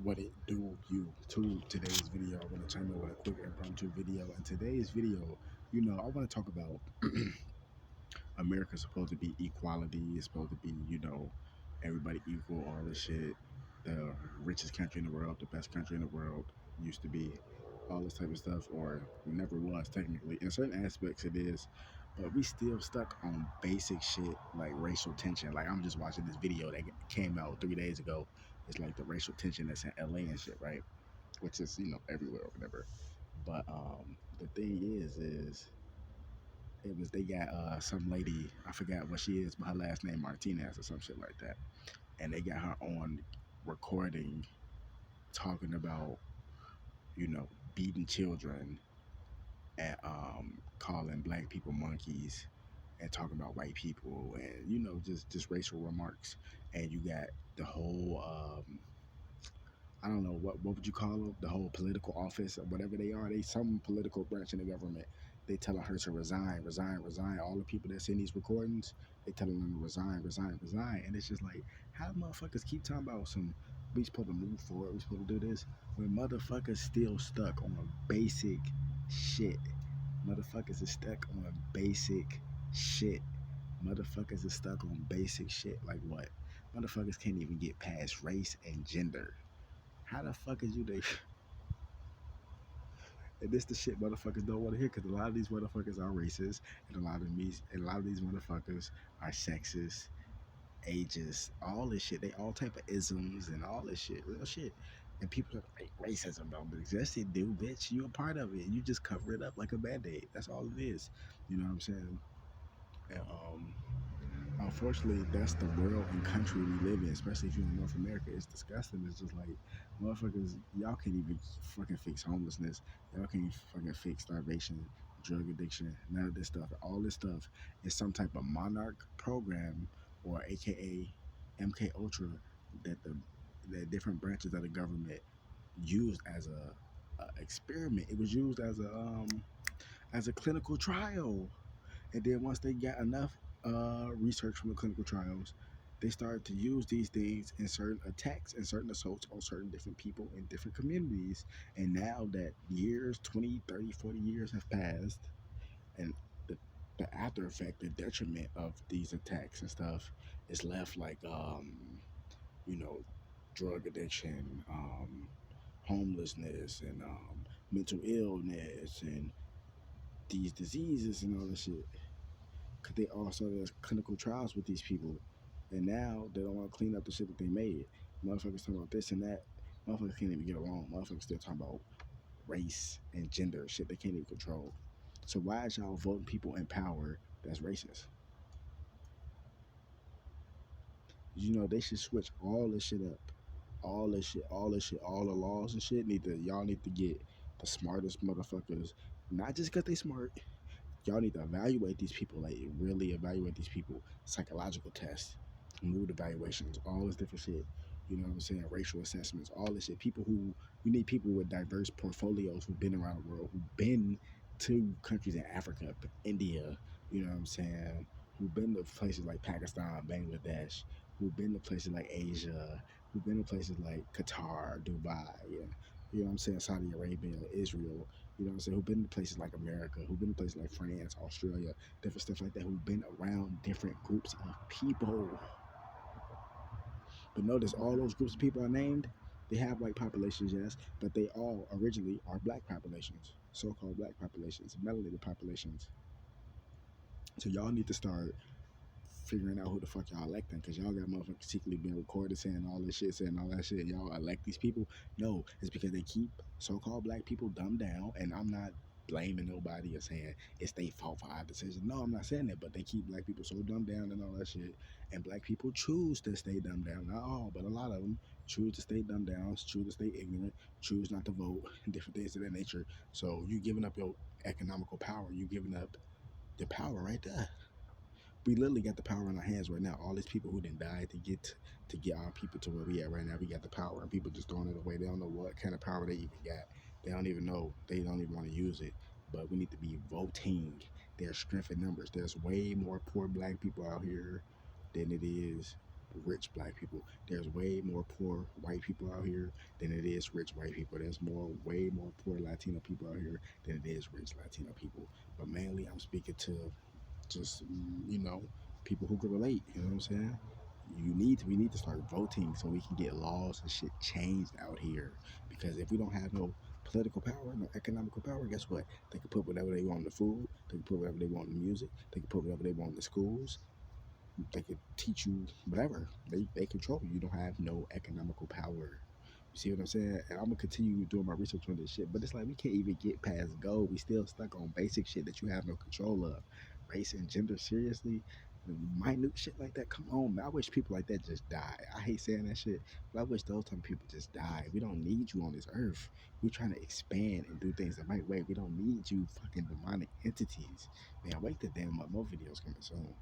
What it do, YouTube? Today's video, I want to chime in with a quick impromptu video. In today's video, I want to talk about America's supposed to be equality. It's supposed to be, everybody equal, all this shit. The richest country in the world, the best country in the world used to be, all this type of stuff, or never was technically. In certain aspects, it is, but we still stuck on basic shit like racial tension. Like I'm just watching this video that came out 3 days ago. It's like the racial tension that's in LA and shit, right? Which is everywhere or whatever. But the thing is it was they got some lady, I forgot what she is, but her last name Martinez or some shit like that, and they got her on recording talking about beating children and calling black people monkeys and talking about white people and just racial remarks. And you got the whole I don't know what would you call them, the whole political office or whatever they are, they some political branch in the government. They telling her to resign, resign, resign. All the people that's in these recordings, they telling them to resign, resign, resign. And it's just like, how motherfuckers keep talking about some, we supposed to move forward, we supposed to do this, when motherfuckers still stuck on basic shit. Motherfuckers is stuck on basic shit. Motherfuckers is stuck on basic shit. Like what? Motherfuckers can't even get past race and gender. How the fuck is you the and this the shit motherfuckers don't want to hear, because a lot of these motherfuckers are racist, and a lot of these motherfuckers are sexist, ageist, all this shit. They all type of isms and all this shit, real shit. And people are like, racism don't exist. It do, bitch. You a part of it. You just cover it up like a band-aid. That's all it is. You know what I'm saying? And unfortunately, that's the world and country we live in, especially if you're in North America. It's disgusting. It's just like, motherfuckers, y'all can't even fucking fix homelessness. Y'all can't fucking fix starvation, drug addiction, none of this stuff. All this stuff is some type of monarch program, or AKA MK Ultra, that the different branches of the government used as a experiment. It was used as a clinical trial. And then once they got enough research from the clinical trials, they started to use these things in certain attacks and certain assaults on certain different people in different communities. And now that years, 20, 30, 40 years have passed, and the, the after effect, the detriment of these attacks and stuff is left like, you know, drug addiction, homelessness, and mental illness, and these diseases and all this shit. Cause they all started as clinical trials with these people, and now they don't want to clean up the shit that they made. Motherfuckers talking about this and that. Motherfuckers can't even get along. Motherfuckers still talking about race and gender shit they can't even control. So why is y'all voting people in power that's racist? They should switch all this shit up. All this shit, all this shit, all the laws and shit y'all need to get the smartest motherfuckers. Not just cause they smart. Y'all need to evaluate these people, like really evaluate these people. Psychological tests, mood evaluations, all this different shit. You know what I'm saying? Racial assessments, all this shit. You need people with diverse portfolios who've been around the world, who've been to countries in Africa, India, you know what I'm saying? Who've been to places like Pakistan, Bangladesh, who've been to places like Asia, who've been to places like Qatar, Dubai, and you know what I'm saying, Saudi Arabia, Israel, you know what I'm saying, who've been to places like America, who've been to places like France, Australia, different stuff like that, who've been around different groups of people. But notice all those groups of people are named, they have white populations, yes, but they all originally are black populations, so-called black populations, melanated populations. So y'all need to start figuring out who the fuck y'all electing, because y'all got motherfuckers secretly being recorded saying all this shit, saying all that shit. Y'all elect these people. No, it's because they keep so-called black people dumbed down, and I'm not blaming nobody or saying it's their fault for our decision. No, I'm not saying that, but they keep black people so dumbed down and all that shit, and black people choose to stay dumbed down. Not all, but a lot of them choose to stay dumbed down, choose to stay ignorant, choose not to vote, different things of that nature. So you giving up your economical power, you giving up the power right there. We literally got the power in our hands right now. All these people who didn't die to get our people to where we at right now, we got the power, and people just throwing it away. They don't know what kind of power they even got. They don't even know. They don't even want to use it. But we need to be voting. There's strength in numbers. There's way more poor black people out here than it is rich black people. There's way more poor white people out here than it is rich white people. There's way more poor Latino people out here than it is rich Latino people. But mainly, I'm speaking to just people who can relate. You know what I'm saying? We need to start voting so we can get laws and shit changed out here. Because if we don't have no political power, no economical power, guess what? They can put whatever they want in the food. They can put whatever they want in the music. They can put whatever they want in the schools. They could teach you whatever. They control you. You don't have no economical power. You see what I'm saying? And I'm gonna continue doing my research on this shit. But it's like we can't even get past go. We still stuck on basic shit that you have no control of. Race and gender, seriously? Minute shit like that. Come on, man. I wish people like that just die. I hate saying that shit, but I wish those type of people just die. We don't need you on this earth. We're trying to expand and do things the right way. We don't need you fucking demonic entities. Man, wake the damn up. More videos coming soon.